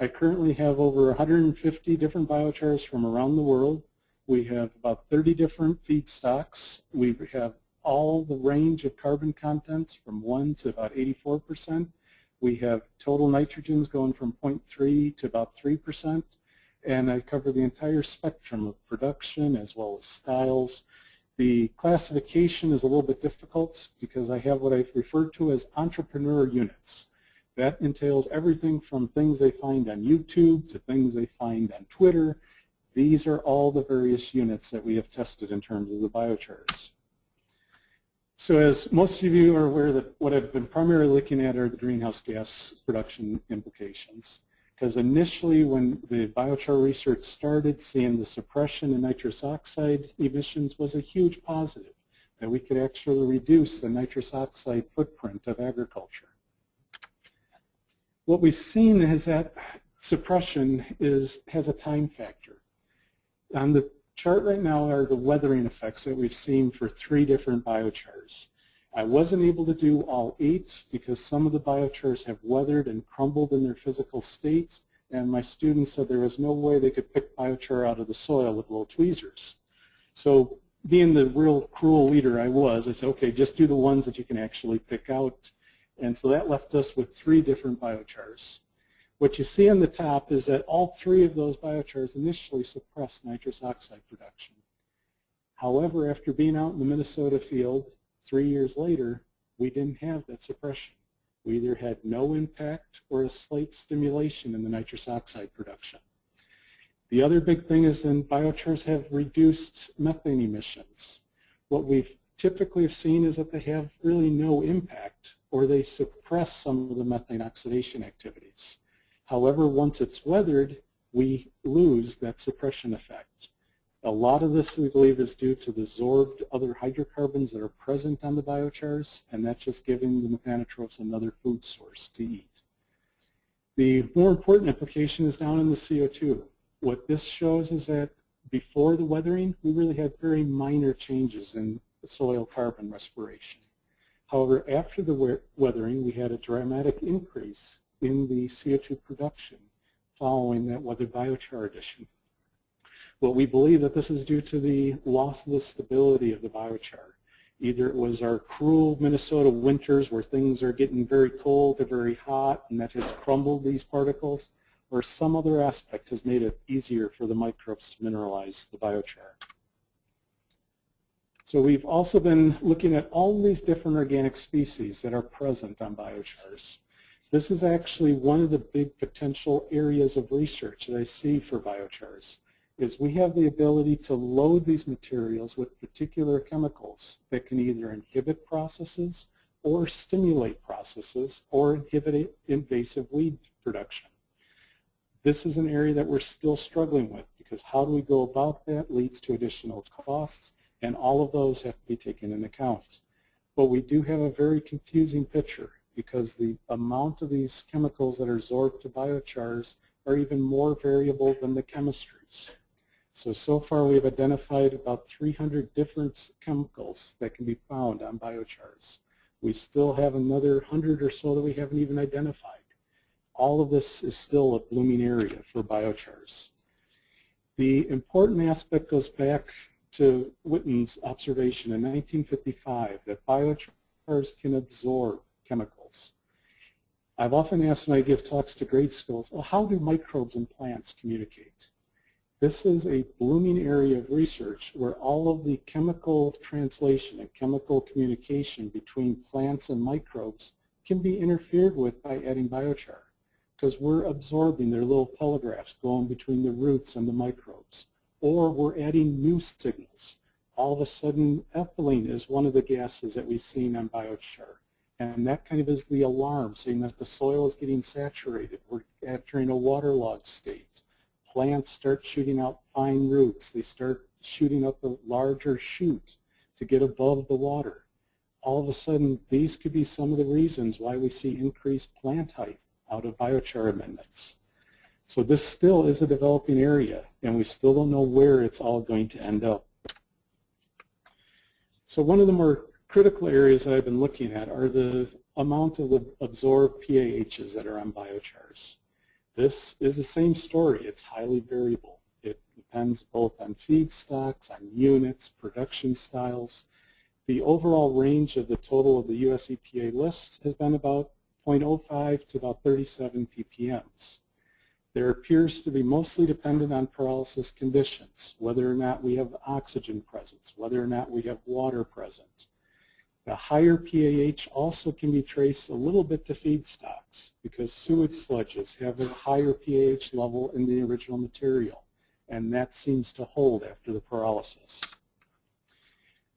I currently have over 150 different biochars from around the world. We have about 30 different feedstocks. We have all the range of carbon contents from 1 to about 84%. We have total nitrogens going from 0.3 to about 3%, and I cover the entire spectrum of production as well as styles. The classification is a little bit difficult because I have what I've referred to as entrepreneur units. That entails everything from things they find on YouTube to things they find on Twitter. These are all the various units that we have tested in terms of the biochars. So as most of you are aware, that what I've been primarily looking at are the greenhouse gas production implications. Because initially when the biochar research started, seeing the suppression in nitrous oxide emissions was a huge positive, that we could actually reduce the nitrous oxide footprint of agriculture. What we've seen is that suppression has a time factor. On the chart right now are the weathering effects that we've seen for 3 different biochars. I wasn't able to do all 8 because some of the biochars have weathered and crumbled in their physical state, and my students said there was no way they could pick biochar out of the soil with little tweezers. So being the real cruel leader I was, I said, okay, just do the ones that you can actually pick out. And so that left us with 3 different biochars. What you see on the top is that all 3 of those biochars initially suppressed nitrous oxide production. However, after being out in the Minnesota field 3 years later, we didn't have that suppression. We either had no impact or a slight stimulation in the nitrous oxide production. The other big thing is then biochars have reduced methane emissions. What we've typically have seen is that they have really no impact, or they suppress some of the methane oxidation activities. However, once it's weathered, we lose that suppression effect. A lot of this, we believe, is due to the sorbed other hydrocarbons that are present on the biochars, and that's just giving the methanotrophs another food source to eat. The more important implication is down in the CO2. What this shows is that before the weathering, we really had very minor changes in the soil carbon respiration. However, after the weathering, we had a dramatic increase in the CO2 production following that weathered biochar addition. Well, we believe that this is due to the loss of the stability of the biochar. Either it was our cruel Minnesota winters where things are getting very cold to very hot and that has crumbled these particles, or some other aspect has made it easier for the microbes to mineralize the biochar. So we've also been looking at all these different organic species that are present on biochars. This is actually one of the big potential areas of research that I see for biochars, is we have the ability to load these materials with particular chemicals that can either inhibit processes or stimulate processes or inhibit invasive weed production. This is an area that we're still struggling with because how do we go about that leads to additional costs, and all of those have to be taken into account. But we do have a very confusing picture because the amount of these chemicals that are absorbed to biochars are even more variable than the chemistries. So far we've identified about 300 different chemicals that can be found on biochars. We still have another 100 or so that we haven't even identified. All of this is still a blooming area for biochars. The important aspect goes back to Whitten's observation in 1955 that biochars can absorb chemicals. I've often asked when I give talks to grade schools, well, how do microbes and plants communicate? This is a blooming area of research where all of the chemical translation and chemical communication between plants and microbes can be interfered with by adding biochar, because we're absorbing their little telegraphs going between the roots and the microbes. Or we're adding new signals. All of a sudden, ethylene is one of the gases that we've seen on biochar. And that kind of is the alarm, saying that the soil is getting saturated. We're entering a waterlogged state. Plants start shooting out fine roots. They start shooting up a larger shoot to get above the water. All of a sudden, these could be some of the reasons why we see increased plant height out of biochar amendments. So this still is a developing area, and we still don't know where it's all going to end up. So one of the more critical areas that I've been looking at are the amount of the absorbed PAHs that are on biochars. This is the same story. It's highly variable. It depends both on feedstocks, on units, production styles. The overall range of the total of the US EPA list has been about 0.05 to about 37 ppms. There appears to be mostly dependent on pyrolysis conditions, whether or not we have oxygen presence, whether or not we have water present. The higher PAH also can be traced a little bit to feedstocks because sewage sludges have a higher pH level in the original material, and that seems to hold after the pyrolysis.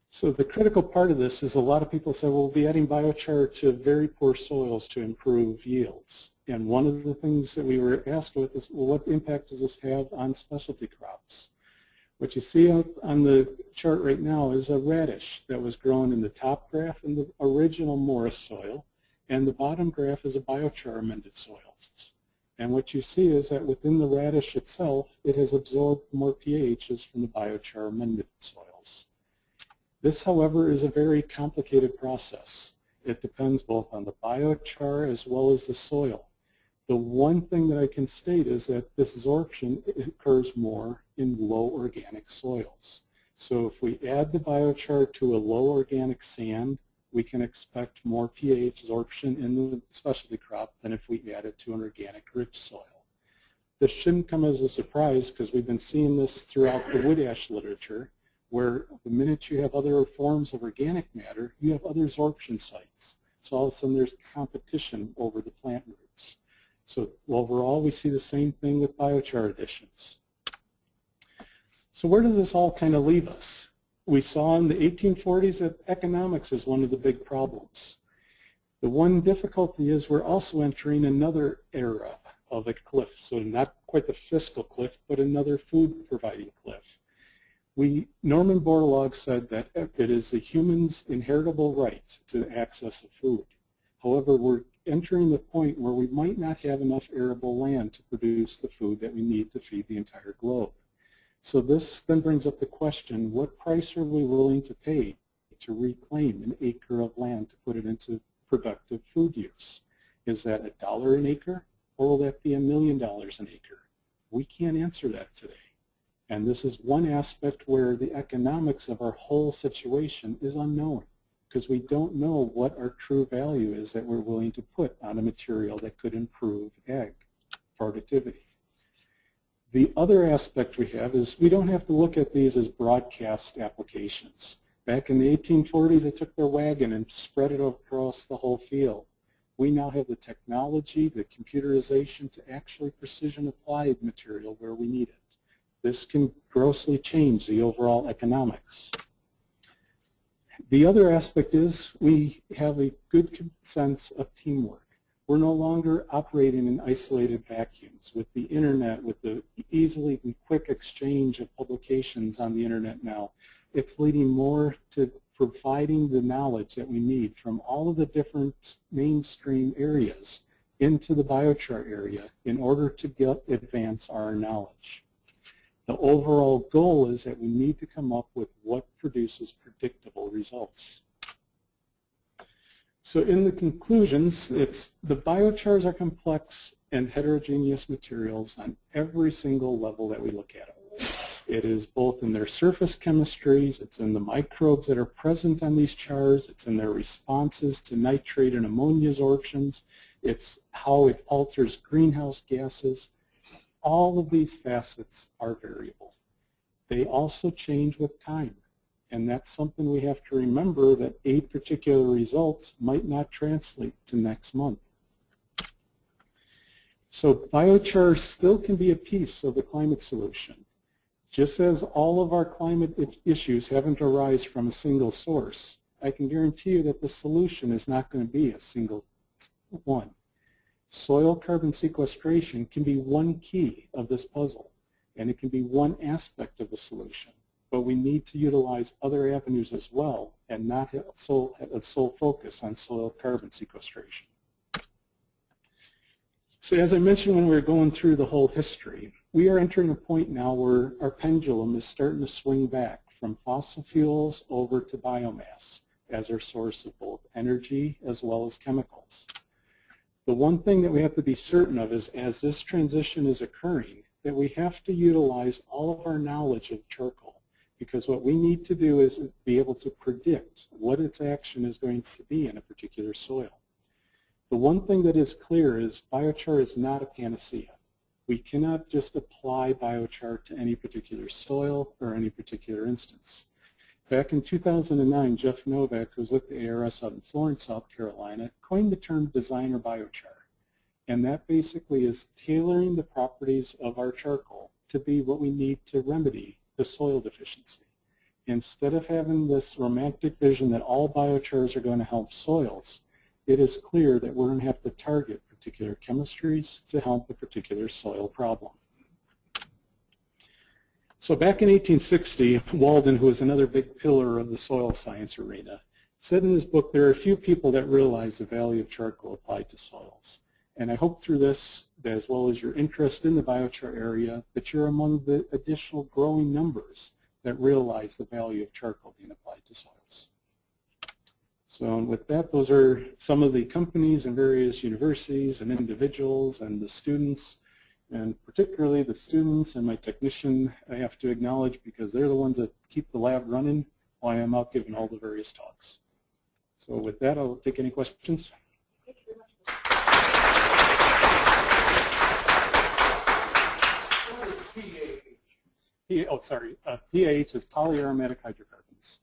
So the critical part of this is a lot of people say, well, we'll be adding biochar to very poor soils to improve yields. And one of the things that we were asked with is, well, what impact does this have on specialty crops? What you see on the chart right now is a radish that was grown in the top graph in the original Morris soil, and the bottom graph is a biochar amended soil. And what you see is that within the radish itself, it has absorbed more pHs from the biochar amended soils. This, however, is a very complicated process. It depends both on the biochar as well as the soil. The one thing that I can state is that this sorption occurs more in low organic soils. So if we add the biochar to a low organic sand, we can expect more pH sorption in the specialty crop than if we add it to an organic rich soil. This shouldn't come as a surprise because we've been seeing this throughout the wood ash literature, where the minute you have other forms of organic matter, you have other sorption sites. So all of a sudden there's competition over the plant roots. So overall, we see the same thing with biochar additions. So where does this all kind of leave us? We saw in the 1840s that economics is one of the big problems. The one difficulty is we're also entering another era of a cliff. So not quite the fiscal cliff, but another food providing cliff. Norman Borlaug said that it is the human's inheritable right to access of food. However, we're entering the point where we might not have enough arable land to produce the food that we need to feed the entire globe. So this then brings up the question, what price are we willing to pay to reclaim an acre of land to put it into productive food use? Is that $1 an acre, or will that be $1 million an acre? We can't answer that today. And this is one aspect where the economics of our whole situation is unknown, because we don't know what our true value is that we're willing to put on a material that could improve ag productivity. The other aspect we have is we don't have to look at these as broadcast applications. Back in the 1840s, they took their wagon and spread it across the whole field. We now have the technology, the computerization to actually precision apply material where we need it. This can grossly change the overall economics. The other aspect is we have a good sense of teamwork. We're no longer operating in isolated vacuums. With the internet, with the easily and quick exchange of publications on the internet now, it's leading more to providing the knowledge that we need from all of the different mainstream areas into the biochar area in order to advance our knowledge. The overall goal is that we need to come up with what produces predictable results. So in the conclusions, the biochars are complex and heterogeneous materials on every single level that we look at them. It is both in their surface chemistries, it's in the microbes that are present on these chars, it's in their responses to nitrate and ammonia absorptions, it's how it alters greenhouse gases. All of these facets are variable. They also change with time. And that's something we have to remember, that a particular result might not translate to next month. So biochar still can be a piece of the climate solution. Just as all of our climate issues haven't arisen from a single source, I can guarantee you that the solution is not going to be a single one. Soil carbon sequestration can be one key of this puzzle, and it can be one aspect of the solution. But we need to utilize other avenues as well and not have a sole focus on soil carbon sequestration. So as I mentioned when we were going through the whole history, we are entering a point now where our pendulum is starting to swing back from fossil fuels over to biomass as our source of both energy as well as chemicals. The one thing that we have to be certain of is, as this transition is occurring, that we have to utilize all of our knowledge of charcoal, because what we need to do is be able to predict what its action is going to be in a particular soil. The one thing that is clear is biochar is not a panacea. We cannot just apply biochar to any particular soil or any particular instance. Back in 2009, Jeff Novak, who's with the ARS out in Florence, South Carolina, coined the term designer biochar. And that basically is tailoring the properties of our charcoal to be what we need to remedy the soil deficiency. Instead of having this romantic vision that all biochars are going to help soils, it is clear that we're going to have to target particular chemistries to help a particular soil problem. So back in 1860, Walden, who was another big pillar of the soil science arena, said in his book, there are a few people that realize the value of charcoal applied to soils. And I hope through this, as well as your interest in the biochar area, that you're among the additional growing numbers that realize the value of charcoal being applied to soils. So with that, those are some of the companies and various universities and individuals and the students, and particularly the students and my technician I have to acknowledge, because they're the ones that keep the lab running while I'm out giving all the various talks. So with that, I'll take any questions. Thank you very much. What is PAH? PAH is polyaromatic hydrocarbons.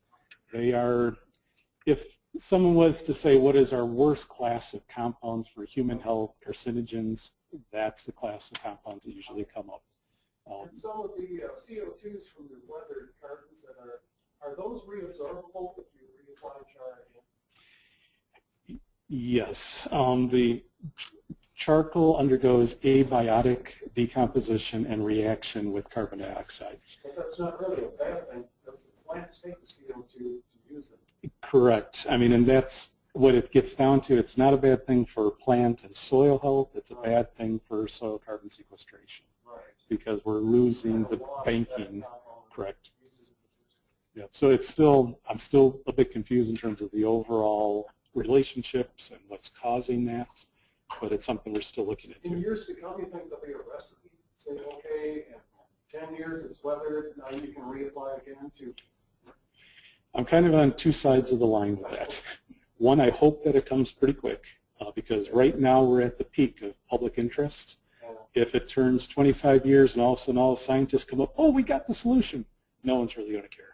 They are, if someone was to say what is our worst class of compounds for human health, carcinogens, that's the class of compounds that usually come up. And some of the CO2s from the weathered carbons that are those reabsorbable if you reapply char again? Yes. The charcoal undergoes abiotic decomposition and reaction with carbon dioxide. But that's not really a bad thing, because the plants take the CO2 to use it. Correct. I mean, and that's what it gets down to. It's not a bad thing for plant and soil health. It's a bad thing for soil carbon sequestration. Right. Because we're losing the banking. Correct. Yeah. So it's still, I'm still a bit confused in terms of the overall relationships and what's causing that, but it's something we're still looking at. In years to come, you think there'll be a recipe? Say, okay, in 10 years it's weathered, now you can reapply again to... I'm kind of on two sides of the line with that. One, I hope that it comes pretty quick, because right now we're at the peak of public interest. If it turns 25 years and all of a sudden all the scientists come up, oh, we got the solution, no one's really going to care.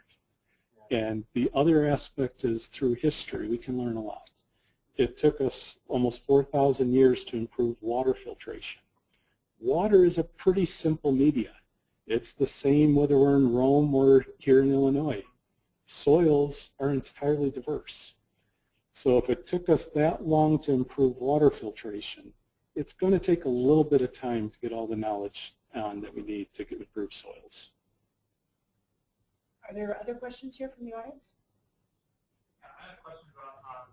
And the other aspect is through history, we can learn a lot. It took us almost 4,000 years to improve water filtration. Water is a pretty simple media. It's the same whether we're in Rome or here in Illinois. Soils are entirely diverse. So if it took us that long to improve water filtration, it's going to take a little bit of time to get all the knowledge on that we need to improve soils. Are there other questions here from the audience? I had a question about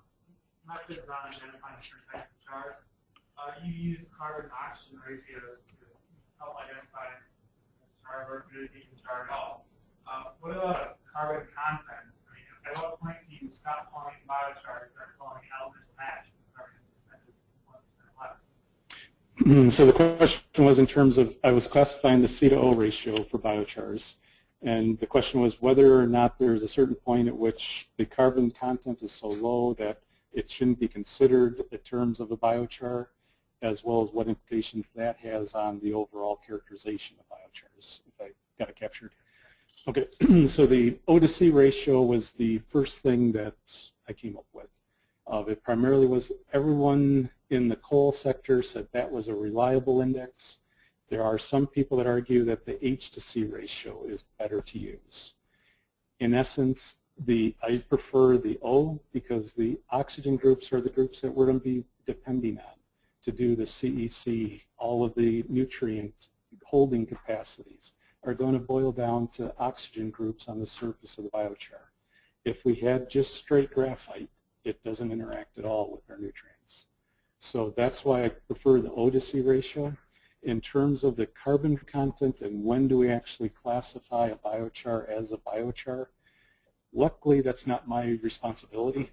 methods on identifying different types of char. You use carbon-oxygen ratios to help identify char or even char at all. What about carbon content? I mean, at what point do you stop calling it biochar and start calling it element match? Carbon percent is 1% less. So the question was in terms of, I was classifying the C to O ratio for biochars. And the question was whether or not there's a certain point at which the carbon content is so low that it shouldn't be considered in terms of a biochar, as well as what implications that has on the overall characterization of biochars, if I got it captured. Okay, so the O to C ratio was the first thing that I came up with. It primarily was everyone in the coal sector said that was a reliable index. There are some people that argue that the H to C ratio is better to use. In essence, I prefer the O because the oxygen groups are the groups that we're going to be depending on to do the CEC. All of the nutrient holding capacities are going to boil down to oxygen groups on the surface of the biochar. If we had just straight graphite, it doesn't interact at all with our nutrients. So that's why I prefer the O to C ratio. In terms of the carbon content and when do we actually classify a biochar as a biochar, luckily that's not my responsibility.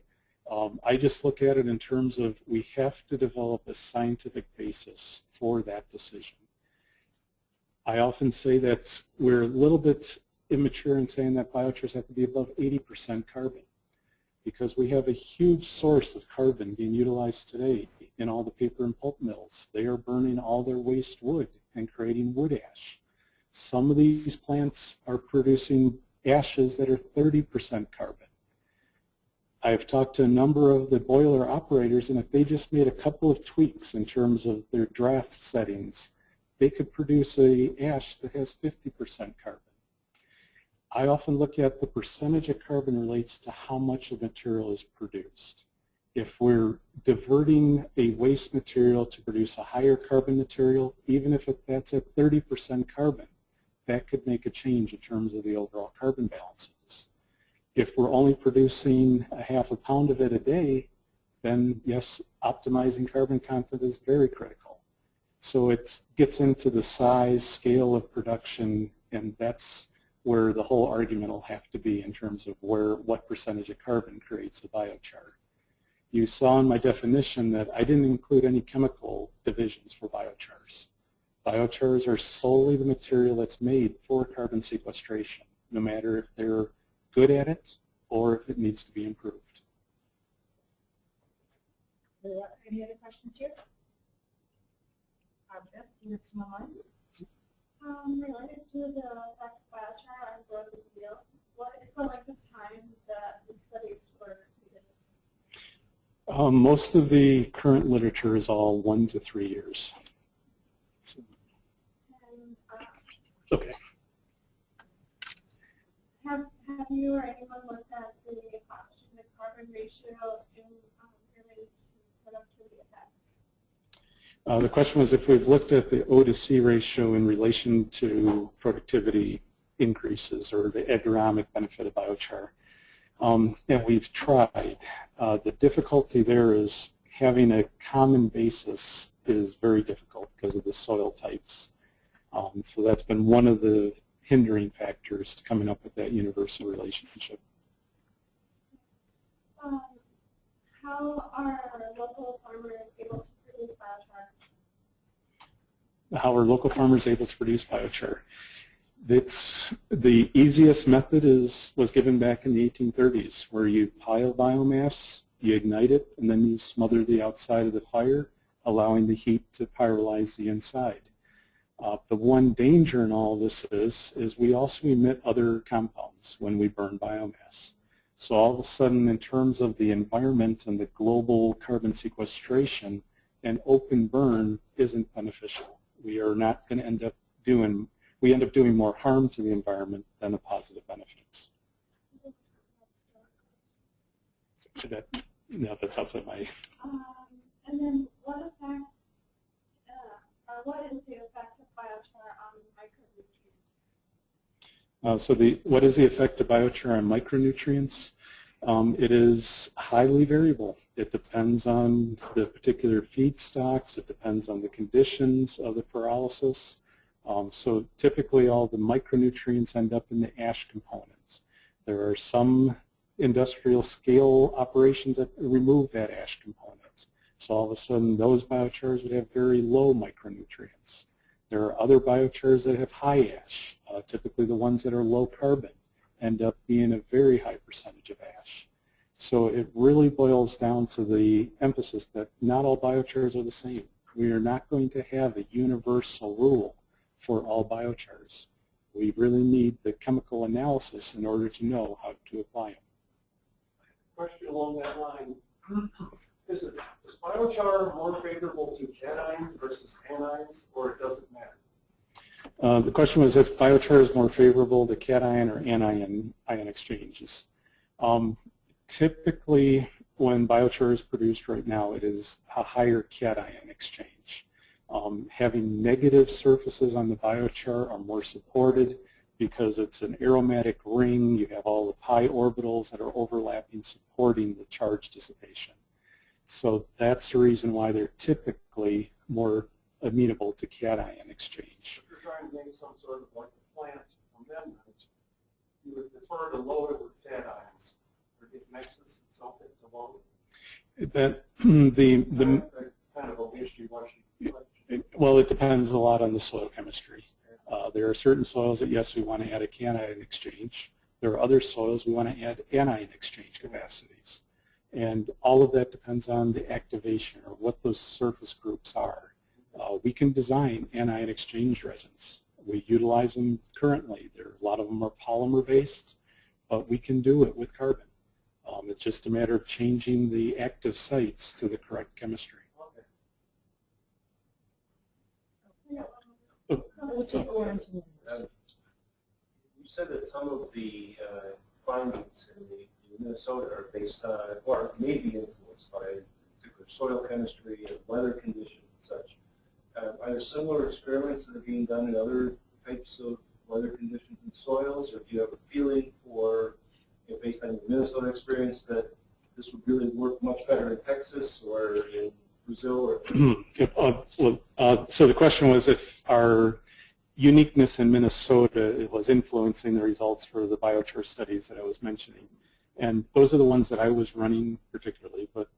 I just look at it in terms of we have to develop a scientific basis for that decision. I often say that we're a little bit immature in saying that biochars have to be above 80% carbon because we have a huge source of carbon being utilized today in all the paper and pulp mills. They are burning all their waste wood and creating wood ash. Some of these plants are producing ashes that are 30% carbon. I've talked to a number of the boiler operators, and if they just made a couple of tweaks in terms of their draft settings, they could produce an ash that has 50% carbon. I often look at the percentage of carbon relates to how much of material is produced. If we're diverting a waste material to produce a higher carbon material, even if that's at 30% carbon, that could make a change in terms of the overall carbon balances. If we're only producing a half a pound of it a day, then yes, optimizing carbon content is very critical. So it gets into the size, scale of production, and that's where the whole argument will have to be in terms of what percentage of carbon creates a biochar. You saw in my definition that I didn't include any chemical divisions for biochars. Biochars are solely the material that's made for carbon sequestration, no matter if they're good at it or if it needs to be improved. Any other questions here? Next one. Related to the effect of biochar on growth and yield, what is the length of time that the studies were completed? Most of the current literature is all 1 to 3 years. And, Okay. Have you or anyone looked at the oxygen to carbon ratio in relation to productivity effects? The question was if we've looked at the O to C ratio in relation to productivity increases or the agronomic benefit of biochar. And we've tried. The difficulty there is having a common basis is very difficult because of the soil types. So that's been one of the hindering factors to coming up with that universal relationship. How are local farmers able to produce biochar? How are local farmers able to produce biochar? It's, the easiest method was given back in the 1830s, where you pile biomass, you ignite it, and then you smother the outside of the fire, allowing the heat to pyrolyze the inside. The one danger in all of this is we also emit other compounds when we burn biomass. So all of a sudden, in terms of the environment and the global carbon sequestration, an open burn isn't beneficial. We are not going to end up doing more harm to the environment than the positive benefits. No, that's outside my... And then what effect, or what is the effect of biochar on micronutrients? What is the effect of biochar on micronutrients? It is highly variable. It depends on the particular feedstocks. It depends on the conditions of the pyrolysis. So typically all the micronutrients end up in the ash components. There are some industrial scale operations that remove that ash component. So all of a sudden those biochars would have very low micronutrients. There are other biochars that have high ash. Typically the ones that are low carbon end up being a very high percentage of ash. So it really boils down to the emphasis that not all biochars are the same. We are not going to have a universal rule for all biochars. We really need the chemical analysis in order to know how to apply them. Question along that line. Is biochar more favorable to cations versus anions, or it doesn't matter? The question was if biochar is more favorable to cation or anion exchanges. Typically, when biochar is produced right now, it is a higher cation exchange. Having negative surfaces on the biochar are more supported because it's an aromatic ring. You have all the pi orbitals that are overlapping, supporting the charge dissipation. So that's the reason why they're typically more amenable to cation exchange. If you're trying to make some sort of like a plant amendment, you would prefer to load it with cations, or get mixes and something to load it? It's kind of a issue. Well, it depends a lot on the soil chemistry. There are certain soils that, yes, we want to add a cation exchange. There are other soils we want to add anion exchange capacities. And all of that depends on the activation or what those surface groups are. We can design anion exchange resins. We utilize them currently. A lot of them are polymer-based, but we can do it with carbon. It's just a matter of changing the active sites to the correct chemistry. We'll take one. You said that some of the findings in Minnesota are based on, or may be influenced by particular soil chemistry and weather conditions and such. Are there similar experiments that are being done in other types of weather conditions and soils, or do you have a feeling for, based on the Minnesota experience, that this would really work much better in Texas or in Brazil? Or so the question was if our uniqueness in Minnesota was influencing the results for the biochar studies that I was mentioning. And those are the ones that I was running particularly, but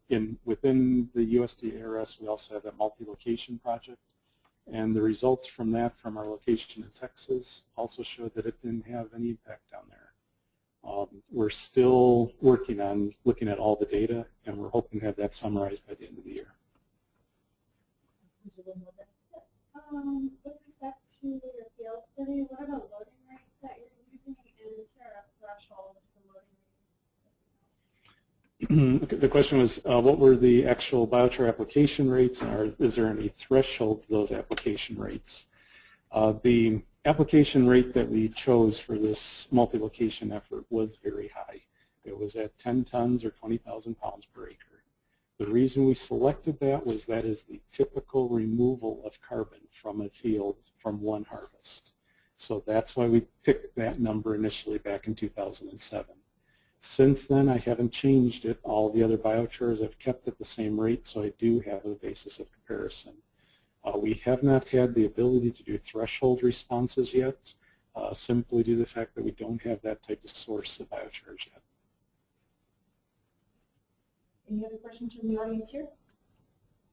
within the USDA-ARS we also have that multi-location project. And the results from that, from our location in Texas, also showed that it didn't have any impact down there. We're still working on looking at all the data, and we're hoping to have that summarized by the end of the year. With respect to your field study, what are the loading rates that you're using, and is there a threshold for loading rates? The question was, what were the actual biochar application rates, and is there any threshold to those application rates? The application rate that we chose for this multi-location effort was very high. It was at 10 tons or 20,000 pounds per acre. The reason we selected that was that is the typical removal of carbon from a field from one harvest. So that's why we picked that number initially back in 2007. Since then, I haven't changed it. All the other biochars I've kept at the same rate, so I do have a basis of comparison. We have not had the ability to do threshold responses yet, simply due to the fact that we don't have that type of source of biochars yet. Any other questions from the audience here?